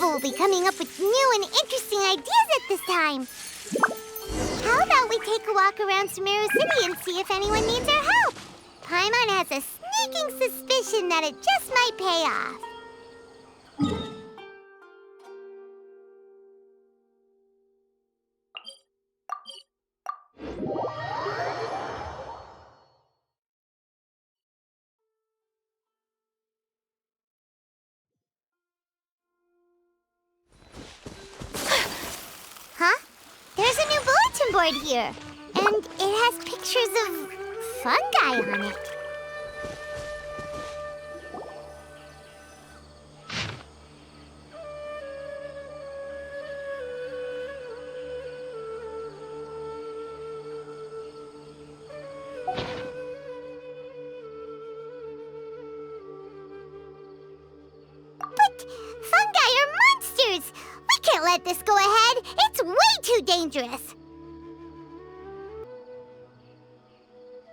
people will be coming up with new and interesting ideas at this time. How about we take a walk around Sumeru City and see if anyone needs our help? Paimon has a sneaking suspicion that it just might pay off. Huh? There's a new bulletin board here, and it has pictures of fungi on it. But fungi are monsters! We can't let this go ahead! It's way too dangerous!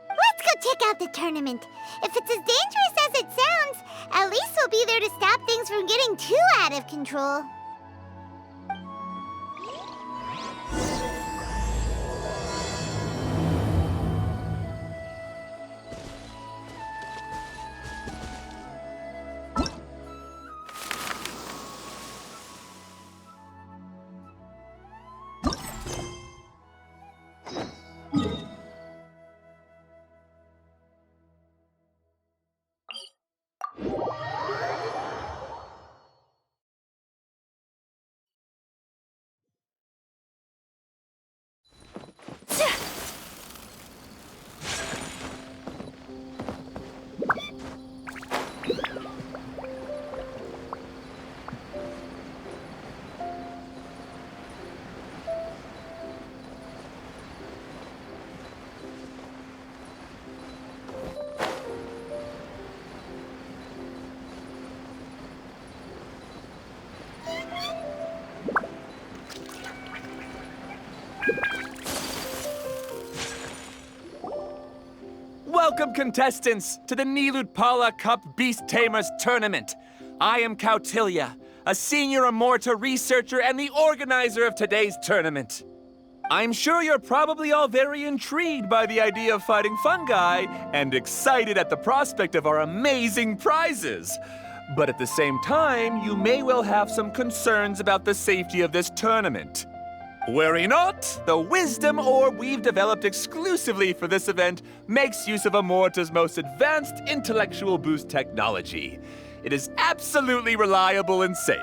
Let's go check out the tournament. If it's as dangerous as it sounds, at least we'll be there to stop things from getting too out of control. Welcome, contestants, to the Nilutpala Cup Beast Tamers Tournament. I am Kautilya, a senior Amorta researcher and the organizer of today's tournament. I'm sure you're probably all very intrigued by the idea of fighting fungi and excited at the prospect of our amazing prizes. But at the same time, you may well have some concerns about the safety of this tournament. Worry not, the wisdom orb we've developed exclusively for this event makes use of Amorta's most advanced intellectual boost technology. It is absolutely reliable and safe.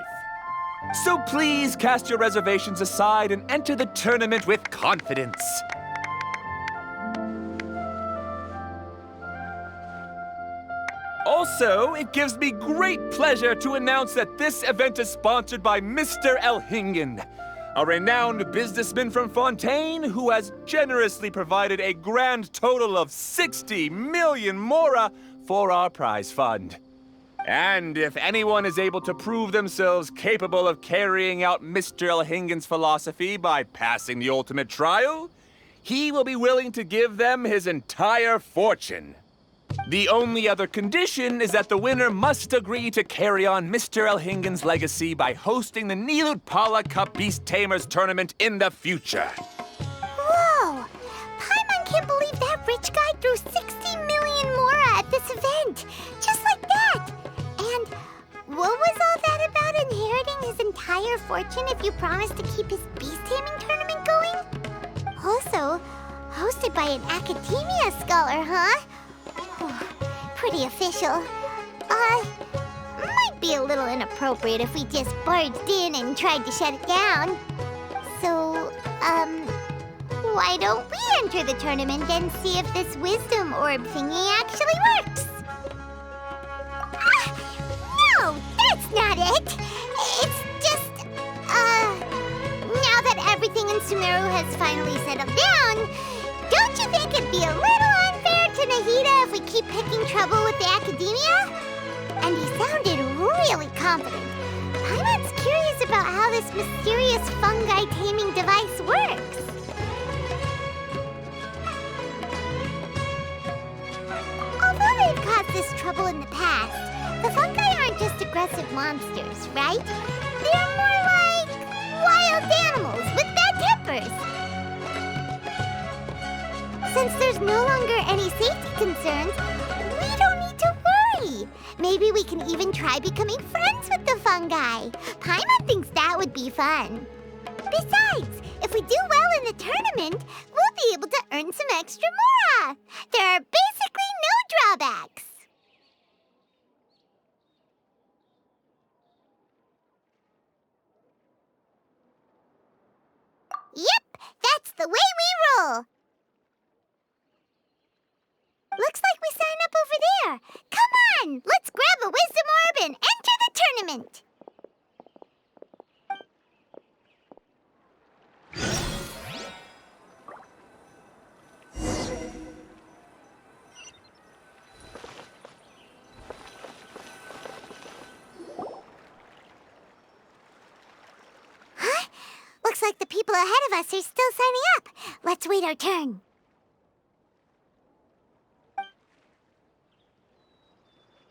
So please cast your reservations aside and enter the tournament with confidence. Also, it gives me great pleasure to announce that this event is sponsored by Mr. Elhingen, a renowned businessman from Fontaine who has generously provided a grand total of 60 million mora for our prize fund. And if anyone is able to prove themselves capable of carrying out Mr. Elhingen's philosophy by passing the ultimate trial, he will be willing to give them his entire fortune. The only other condition is that the winner must agree to carry on Mr. Elhingen's legacy by hosting the Nilutpala Cup Beast Tamers Tournament in the future. Whoa! Paimon can't believe that rich guy threw 60 million mora at this event! Just like that! And what was all that about inheriting his entire fortune if you promised to keep his beast taming tournament going? Also, hosted by an academia scholar, huh? Pretty official. Might be a little inappropriate if we just barged in and tried to shut it down. So, why don't we enter the tournament and see if this wisdom orb thingy actually works? No, that's not it! It's just, now that everything in Sumeru has finally settled down, don't you think it'd be a little unfair to Nahida if we keep picking trouble with the academia? And he sounded really confident. Paimon's curious about how this mysterious fungi taming device works. Although they've caused this trouble in the past, the fungi aren't just aggressive monsters, right? They're more concerned, we don't need to worry. Maybe we can even try becoming friends with the fungi. Paimon thinks that would be fun. Besides, if we do well in the tournament, we'll be able to earn some extra mora. There are basically no drawbacks. Yep, that's the way we roll. Looks like we sign up over there. Come on, let's grab a wisdom orb and enter the tournament. Huh? Looks like the people ahead of us are still signing up. Let's wait our turn.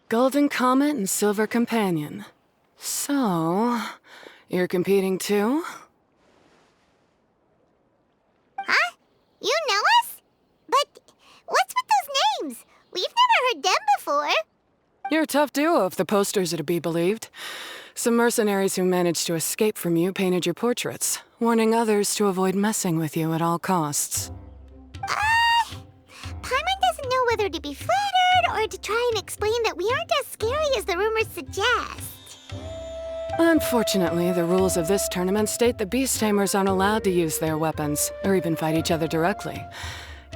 Golden Comet and Silver Companion. So, you're competing too? Huh? You know us? But what's with those names? We've never heard them before. You're a tough duo if the posters are to be believed. Some mercenaries who managed to escape from you painted your portraits, warning others to avoid messing with you at all costs. Paimon doesn't know whether to be flattered or to try and explain that we aren't as scary as the rumors suggest. Unfortunately, the rules of this tournament state the beast tamers aren't allowed to use their weapons, or even fight each other directly.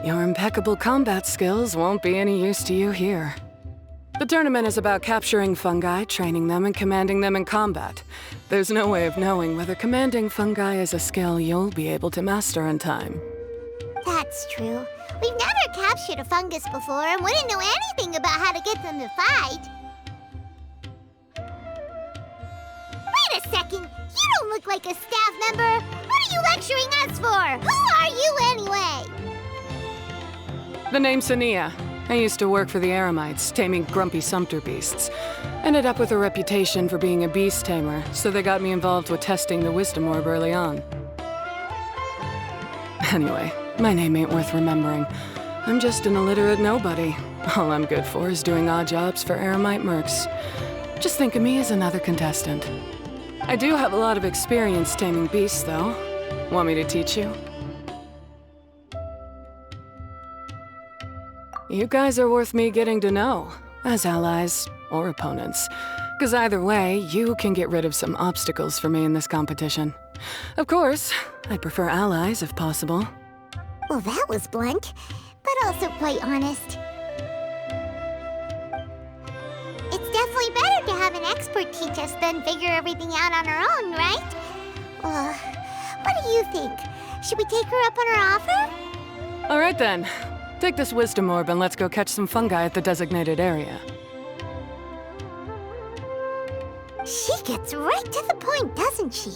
Your impeccable combat skills won't be any use to you here. The tournament is about capturing fungi, training them, and commanding them in combat. There's no way of knowing whether commanding fungi is a skill you'll be able to master in time. That's true. We've never captured a fungus before and wouldn't know anything about how to get them to fight. Wait a second! You don't look like a staff member! What are you lecturing us for? Who are you anyway? The name's Sania. I used to work for the Eremites, taming grumpy sumpter beasts. Ended up with a reputation for being a beast tamer, so they got me involved with testing the wisdom orb early on. Anyway, my name ain't worth remembering. I'm just an illiterate nobody. All I'm good for is doing odd jobs for Eremite mercs. Just think of me as another contestant. I do have a lot of experience taming beasts, though. Want me to teach you? You guys are worth me getting to know, as allies or opponents. Because either way, you can get rid of some obstacles for me in this competition. Of course, I'd prefer allies if possible. Well, that was blunt, but also quite honest. It's definitely better to have an expert teach us than figure everything out on our own, right? What do you think? Should we take her up on her offer? All right then. Take this wisdom orb and let's go catch some fungi at the designated area. She gets right to the point, doesn't she?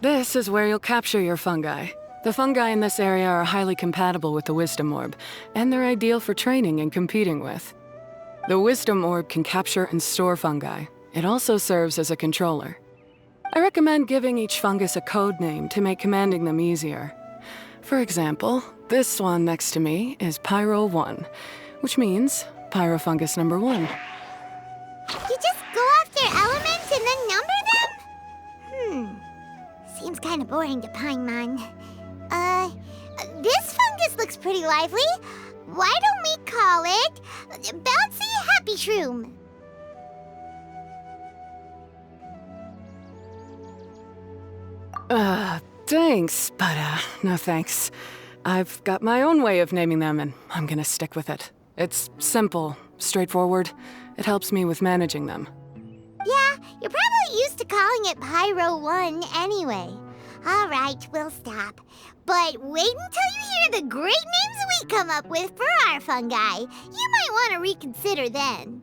This is where you'll capture your fungi. The fungi in this area are highly compatible with the wisdom orb, and they're ideal for training and competing with. The wisdom orb can capture and store fungi. It also serves as a controller. I recommend giving each fungus a code name to make commanding them easier. For example, this one next to me is Pyro 1, which means Pyrofungus number 1. You just go after elements and then number them? Seems kind of boring to Paimon. This fungus looks pretty lively. Why don't we call it Bouncy Happy Shroom? Thanks, but no thanks. I've got my own way of naming them, and I'm gonna stick with it. It's simple, straightforward. It helps me with managing them. Yeah, you're probably used to calling it Pyro 1 anyway. All right, we'll stop. But wait until you hear the great names we come up with for our fungi. You might want to reconsider then.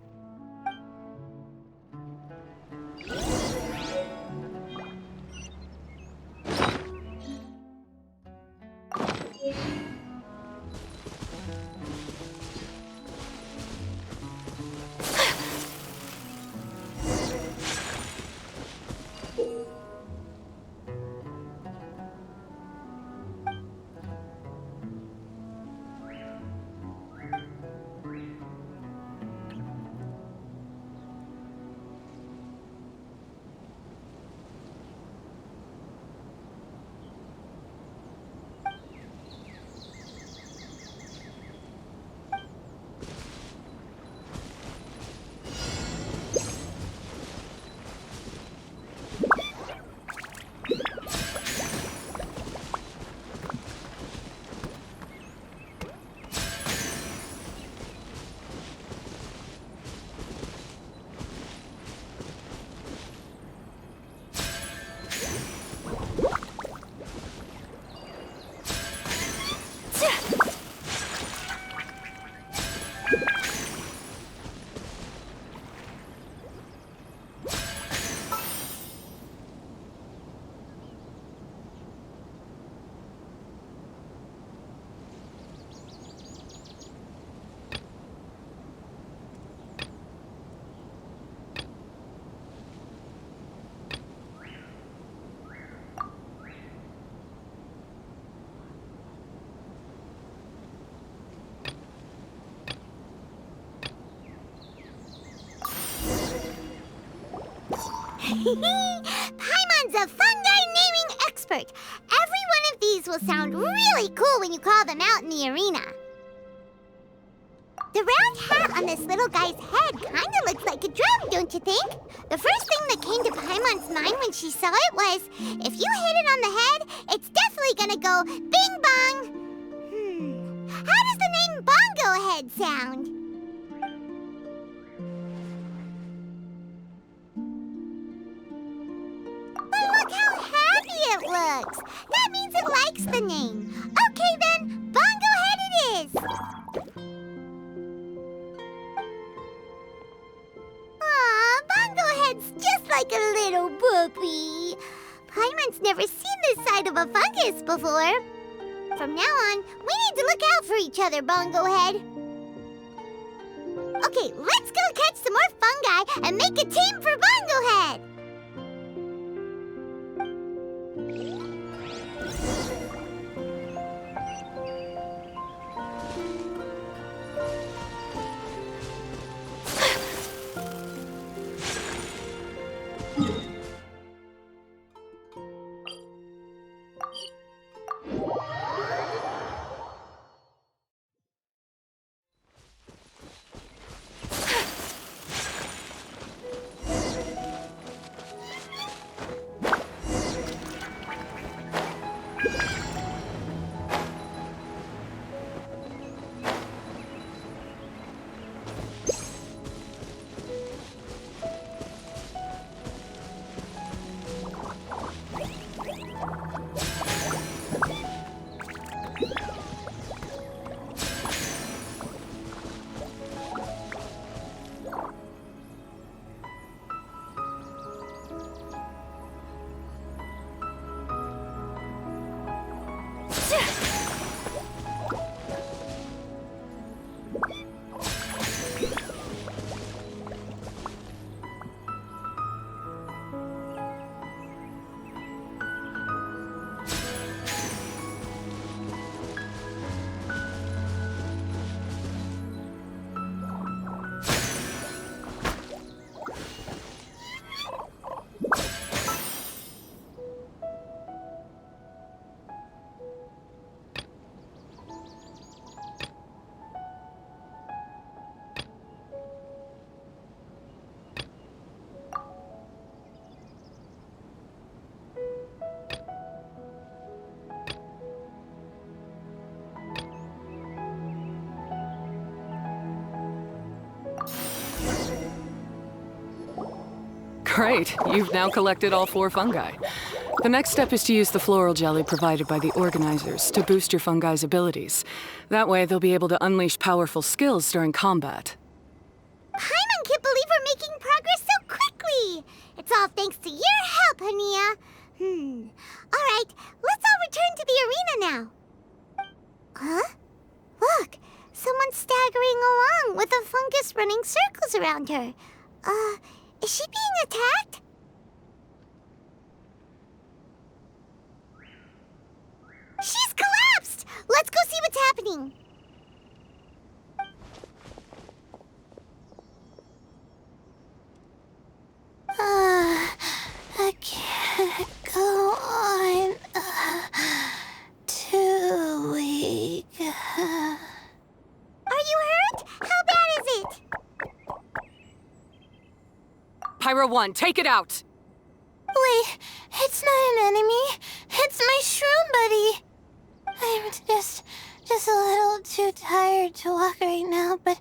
Paimon's a fungi naming expert. Every one of these will sound really cool when you call them out in the arena. The round hat on this little guy's head kinda looks like a drum, don't you think? The first thing that came to Paimon's mind when she saw it was, if you hit it on the head, it's definitely gonna go bing bong. How does the name Bongo Head sound? But look how happy it looks. That means it likes the name. Okay then, Bongo Head it is. Aw, Bongo Head's just like a little puppy. Paimon's never seen this side of a fungus before. From now on, we need to look out for each other, Bongo Head. Okay, let's go catch some more fungi and make a team for Bongo Head. Great, you've now collected all 4 fungi. The next step is to use the floral jelly provided by the organizers to boost your fungi's abilities. That way, they'll be able to unleash powerful skills during combat. Paimon can't believe we're making progress so quickly. It's all thanks to your help, Hania. All right, let's all return to the arena now. Huh? Look, someone's staggering along with a fungus running circles around her. Is she being attacked? She's collapsed! Let's go see what's happening. I can't go on. Too weak. Are you hurt? How bad is it? Pyro 1, take it out! Wait, it's not an enemy. It's my shroom buddy. I'm just a little too tired to walk right now, but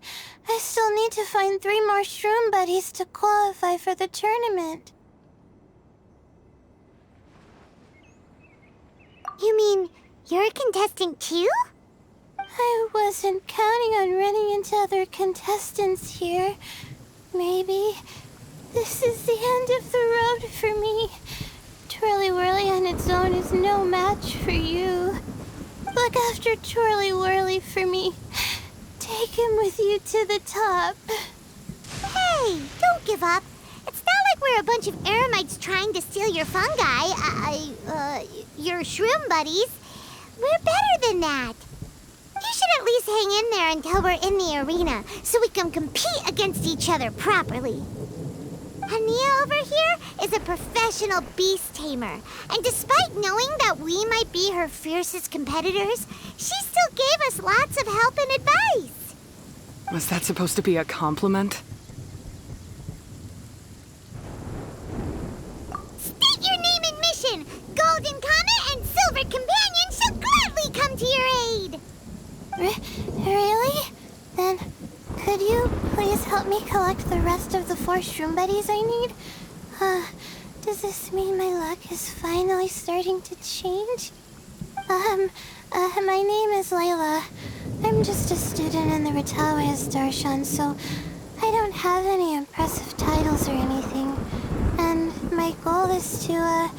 I still need to find 3 more shroom buddies to qualify for the tournament. You mean you're a contestant too? I wasn't counting on running into other contestants here. Maybe this is the end of the road for me. Twirly Whirly on its own is no match for you. Look after Twirly Whirly for me. Take him with you to the top. Hey, don't give up. It's not like we're a bunch of eremites trying to steal your fungi. Your shroom buddies. We're better than that. You should at least hang in there until we're in the arena, so we can compete against each other properly. Hania over here is a professional beast tamer, and despite knowing that we might be her fiercest competitors, she still gave us lots of help and advice. Was that supposed to be a compliment? State your name and mission! Golden Comet and Silver Companion shall gladly come to your aid! Really? Then, could you please help me collect the rest of the 4 shroom buddies I need? Does this mean my luck is finally starting to change? My name is Layla. I'm just a student in the Ratawa's Darshan, so I don't have any impressive titles or anything. And my goal is to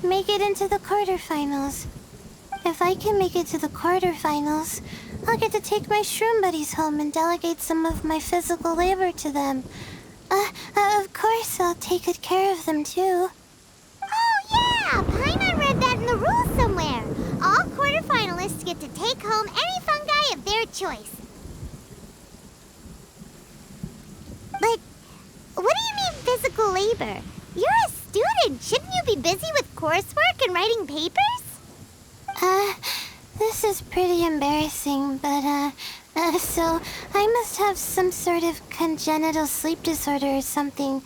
make it into the quarterfinals. If I can make it to the quarterfinals, I'll get to take my shroom buddies home and delegate some of my physical labor to them. Of course, I'll take good care of them, too. Oh, yeah! Paimon read that in the rules somewhere. All quarterfinalists get to take home any fungi of their choice. But what do you mean physical labor? You're a student. Shouldn't you be busy with coursework and writing papers? This is pretty embarrassing, but, so I must have some sort of congenital sleep disorder or something,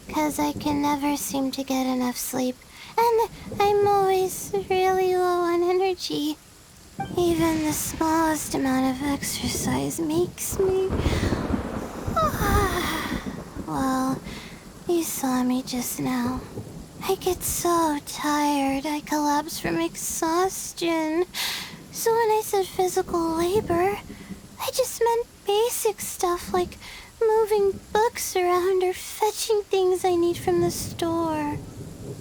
'cause I can never seem to get enough sleep. And I'm always really low on energy. Even the smallest amount of exercise makes me... Well, you saw me just now. I get so tired, I collapse from exhaustion. So when I said physical labor, I just meant basic stuff like moving books around or fetching things I need from the store.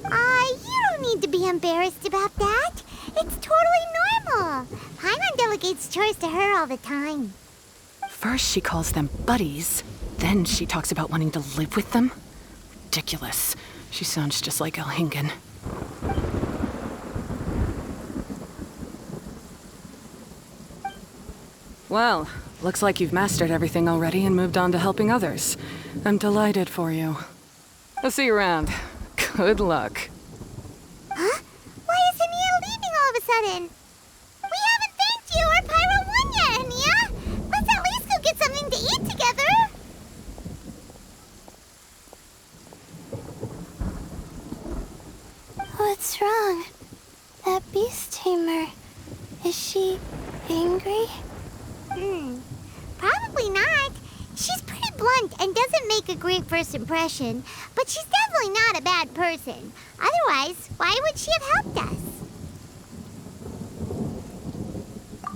You don't need to be embarrassed about that. It's totally normal. Paimon delegates chores to her all the time. First she calls them buddies, then she talks about wanting to live with them? Ridiculous. She sounds just like Elhingen. Well, looks like you've mastered everything already and moved on to helping others. I'm delighted for you. I'll see you around. Good luck. Huh? Why is Hania leaving all of a sudden? We haven't thanked you or Pyro won yet, Hania! Let's at least go get something to eat together! What's wrong? That beast tamer, is she angry? Probably not. She's pretty blunt and doesn't make a great first impression, but she's definitely not a bad person. Otherwise, why would she have helped us?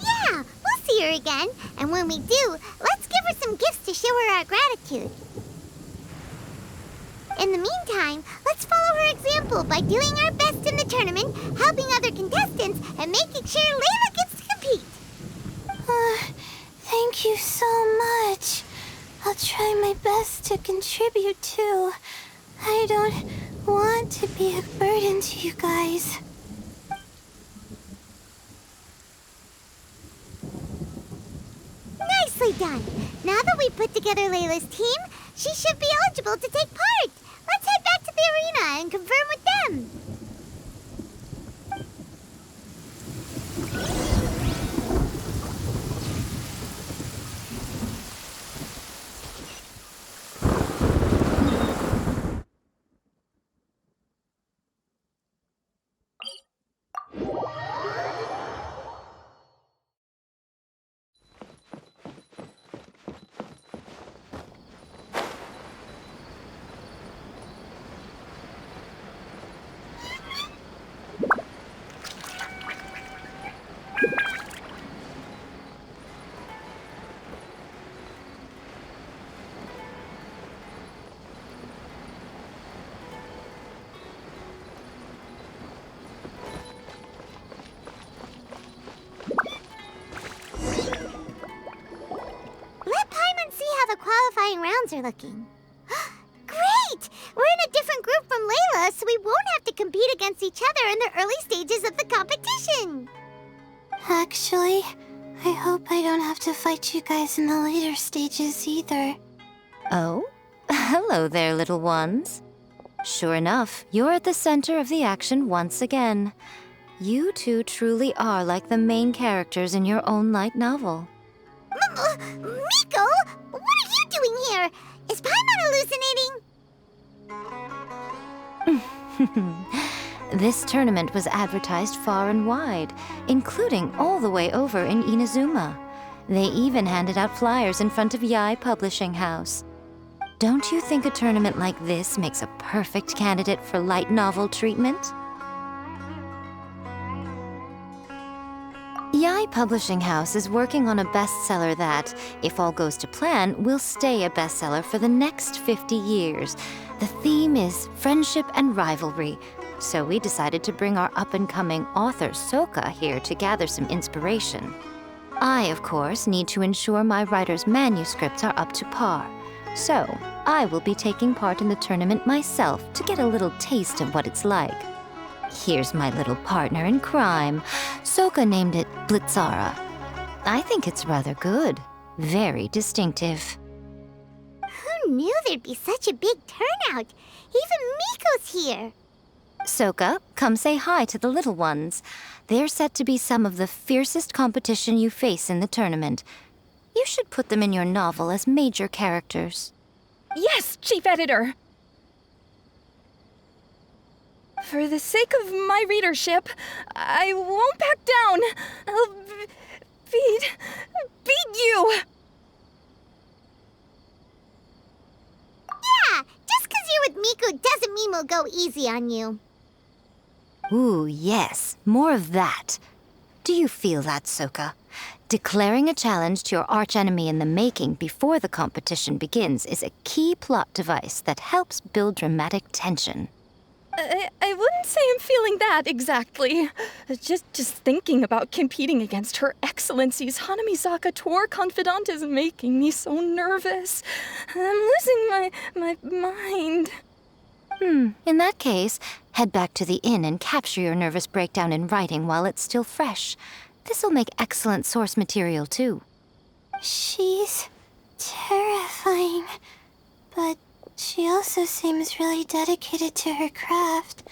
Yeah, we'll see her again, and when we do, let's give her some gifts to show her our gratitude. In the meantime, let's follow her example by doing our best in the tournament, helping other contestants, and making sure Layla gets to compete. Thank you so much. I'll try my best to contribute too. I don't want to be a burden to you guys. Nicely done. Now that we put together Layla's team, she should be eligible to take part. Let's head back to the arena and confirm with them. Qualifying rounds are looking. Great! We're in a different group from Layla, so we won't have to compete against each other in the early stages of the competition. Actually, I hope I don't have to fight you guys in the later stages either. Oh? Hello there, little ones. Sure enough, you're at the center of the action once again. You two truly are like the main characters in your own light novel. Miko, what are you doing here? Is Paimon hallucinating? This tournament was advertised far and wide, including all the way over in Inazuma. They even handed out flyers in front of Yae Publishing House. Don't you think a tournament like this makes a perfect candidate for light novel treatment? Yae Publishing House is working on a bestseller that, if all goes to plan, will stay a bestseller for the next 50 years. The theme is friendship and rivalry, so we decided to bring our up-and-coming author Soka here to gather some inspiration. I, of course, need to ensure my writer's manuscripts are up to par. So, I will be taking part in the tournament myself to get a little taste of what it's like. Here's my little partner in crime. Soka named it Blitzara. I think it's rather good. Very distinctive. Who knew there'd be such a big turnout? Even Miko's here. Soka, come say hi to the little ones. They're set to be some of the fiercest competition you face in the tournament. You should put them in your novel as major characters. Yes, Chief Editor! For the sake of my readership, I won't back down. I'll beat you! Yeah, just 'cause you're with Miko doesn't mean we'll go easy on you. Ooh, yes, more of that. Do you feel that, Soka? Declaring a challenge to your archenemy in the making before the competition begins is a key plot device that helps build dramatic tension. I wouldn't say I'm feeling that exactly. Just thinking about competing against Her Excellency's Hanamizaka tour confidant is making me so nervous. I'm losing my mind. In that case, head back to the inn and capture your nervous breakdown in writing while it's still fresh. This'll make excellent source material, too. She's terrifying, but she also seems really dedicated to her craft.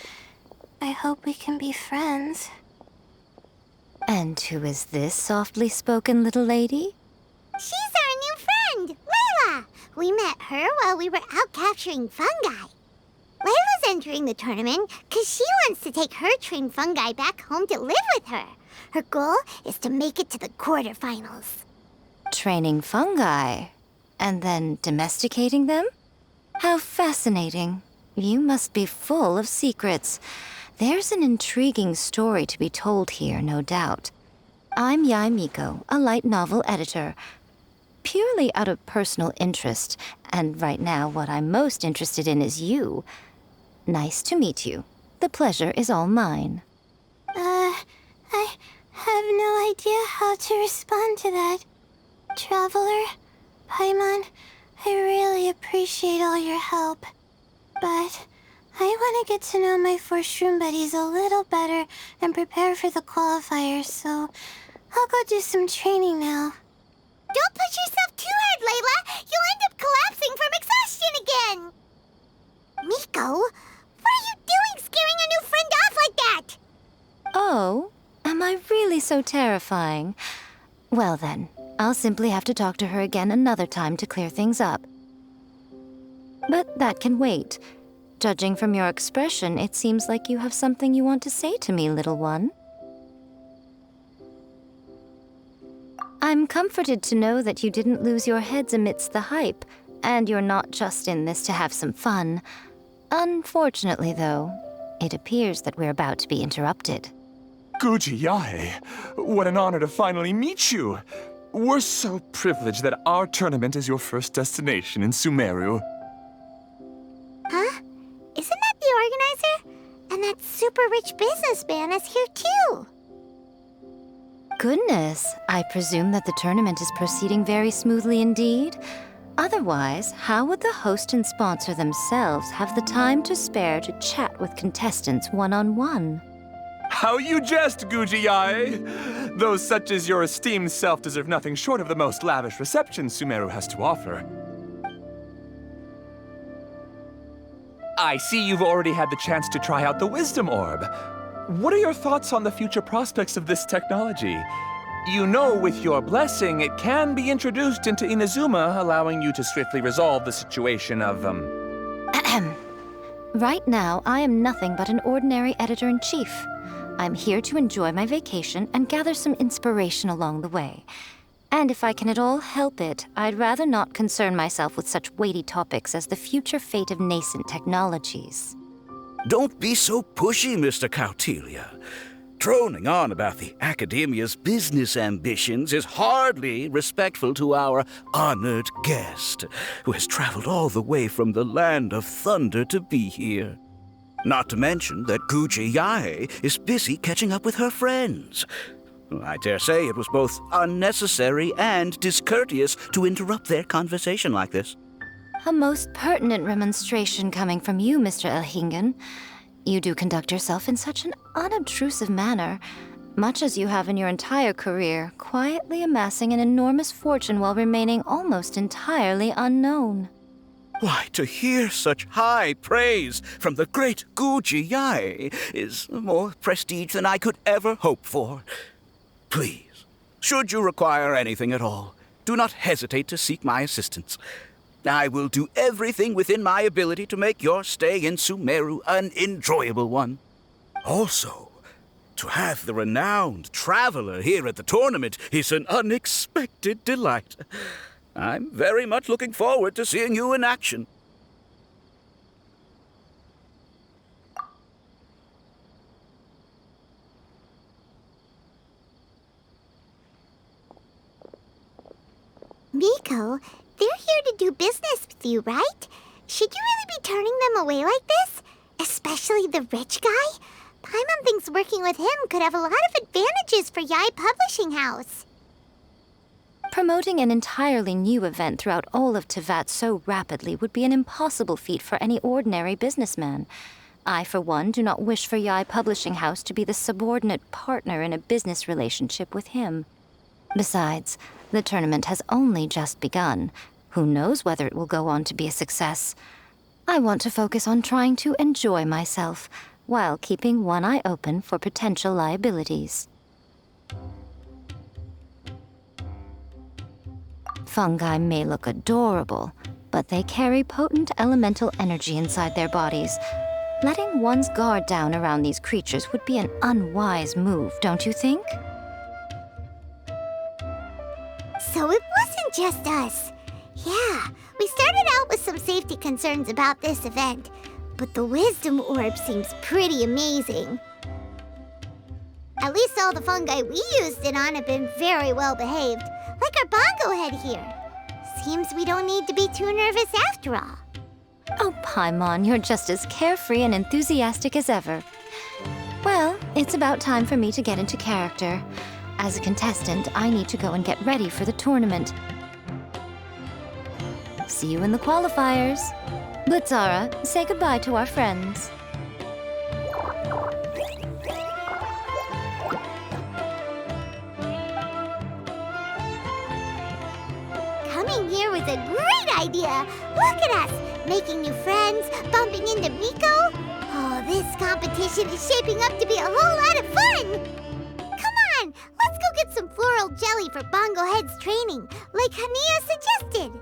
I hope we can be friends. And who is this softly spoken little lady? She's our new friend, Layla. We met her while we were out capturing fungi. Layla's entering the tournament because she wants to take her trained fungi back home to live with her. Her goal is to make it to the quarterfinals. Training fungi, and then domesticating them? How fascinating. You must be full of secrets. There's an intriguing story to be told here, no doubt. I'm Yae Miko, a light novel editor. Purely out of personal interest, and right now what I'm most interested in is you. Nice to meet you. The pleasure is all mine. I have no idea how to respond to that. Traveler, Paimon, I really appreciate all your help. But I want to get to know my 4 shroom buddies a little better and prepare for the qualifiers, so I'll go do some training now. Don't push yourself too hard, Layla. You'll end up collapsing from exhaustion again. Miko, what are you doing scaring a new friend off like that? Oh, am I really so terrifying? Well then, I'll simply have to talk to her again another time to clear things up. But that can wait. Judging from your expression, it seems like you have something you want to say to me, little one. I'm comforted to know that you didn't lose your heads amidst the hype, and you're not just in this to have some fun. Unfortunately, though, it appears that we're about to be interrupted. Guji Yae, what an honor to finally meet you. We're so privileged that our tournament is your first destination in Sumeru. Huh? Isn't that the organizer? And that super rich businessman is here too. Goodness, I presume that the tournament is proceeding very smoothly indeed. Otherwise, how would the host and sponsor themselves have the time to spare to chat with contestants one-on-one? How you jest, Guji Yae! Those such as your esteemed self deserve nothing short of the most lavish reception Sumeru has to offer. I see you've already had the chance to try out the Wisdom Orb. What are your thoughts on the future prospects of this technology? You know, with your blessing, it can be introduced into Inazuma, allowing you to swiftly resolve the situation of, Right now, I am nothing but an ordinary editor-in-chief. I'm here to enjoy my vacation and gather some inspiration along the way. And if I can at all help it, I'd rather not concern myself with such weighty topics as the future fate of nascent technologies. Don't be so pushy, Mr. Cautelia. Droning on about the Academia's business ambitions is hardly respectful to our honored guest, who has traveled all the way from the land of thunder to be here. Not to mention that Guji Yae is busy catching up with her friends. I dare say it was both unnecessary and discourteous to interrupt their conversation like this. A most pertinent remonstration coming from you, Mr. Elhingen. You do conduct yourself in such an unobtrusive manner, much as you have in your entire career, quietly amassing an enormous fortune while remaining almost entirely unknown. Why, to hear such high praise from the great Guji Yae is more prestige than I could ever hope for. Please, should you require anything at all, do not hesitate to seek my assistance. I will do everything within my ability to make your stay in Sumeru an enjoyable one. Also, to have the renowned traveler here at the tournament is an unexpected delight. I'm very much looking forward to seeing you in action. Miko, they're here to do business with you, right? Should you really be turning them away like this? Especially the rich guy? Paimon thinks working with him could have a lot of advantages for Yae Publishing House. Promoting an entirely new event throughout all of Tevat so rapidly would be an impossible feat for any ordinary businessman. I, for one, do not wish for Yae Publishing House to be the subordinate partner in a business relationship with him. Besides, the tournament has only just begun. Who knows whether it will go on to be a success? I want to focus on trying to enjoy myself, while keeping one eye open for potential liabilities. Fungi may look adorable, but they carry potent elemental energy inside their bodies. Letting one's guard down around these creatures would be an unwise move, don't you think? So it wasn't just us. Yeah, we started out with some safety concerns about this event, but the Wisdom Orb seems pretty amazing. At least all the fungi we used it on have been very well behaved, like our bongo head here. Seems we don't need to be too nervous after all. Oh, Paimon, you're just as carefree and enthusiastic as ever. Well, it's about time for me to get into character. As a contestant, I need to go and get ready for the tournament. See you in the qualifiers. Blitzara, say goodbye to our friends. Coming here was a great idea. Look at us, making new friends, bumping into Miko. Oh, this competition is shaping up to be a whole lot of fun. Come on, let's go get some floral jelly for Bongo Head's training, like Hania suggested.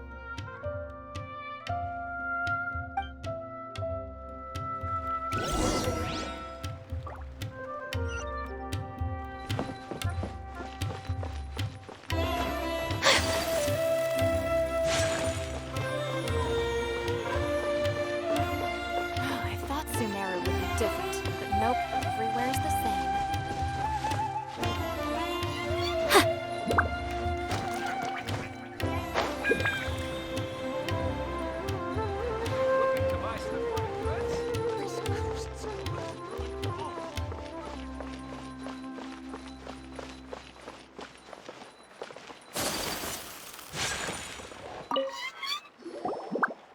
I thought Sumeru would be different, but nope, everywhere's the same.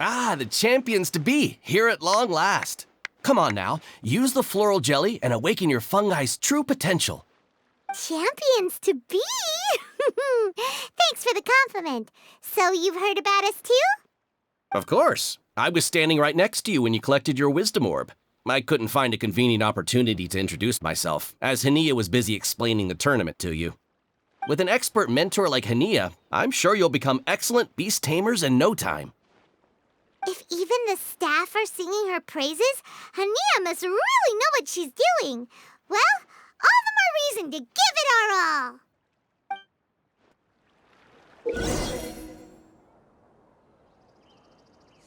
Ah, the champions to be, here at long last. Come on now, use the floral jelly and awaken your fungi's true potential. Champions to be? Thanks for the compliment. So you've heard about us too? Of course. I was standing right next to you when you collected your wisdom orb. I couldn't find a convenient opportunity to introduce myself, as Hania was busy explaining the tournament to you. With an expert mentor like Hania, I'm sure you'll become excellent beast tamers in no time. If even the staff are singing her praises, Hania must really know what she's doing. Well, all the more reason to give it our all.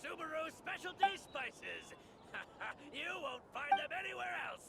Subaru specialty spices. You won't find them anywhere else.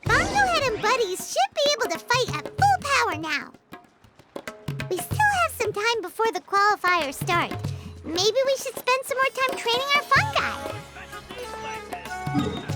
Bongohead and buddies should be able to fight at full power now. We still have some time before the qualifiers start. Maybe we should spend some more time training our fungi. Specialty spices.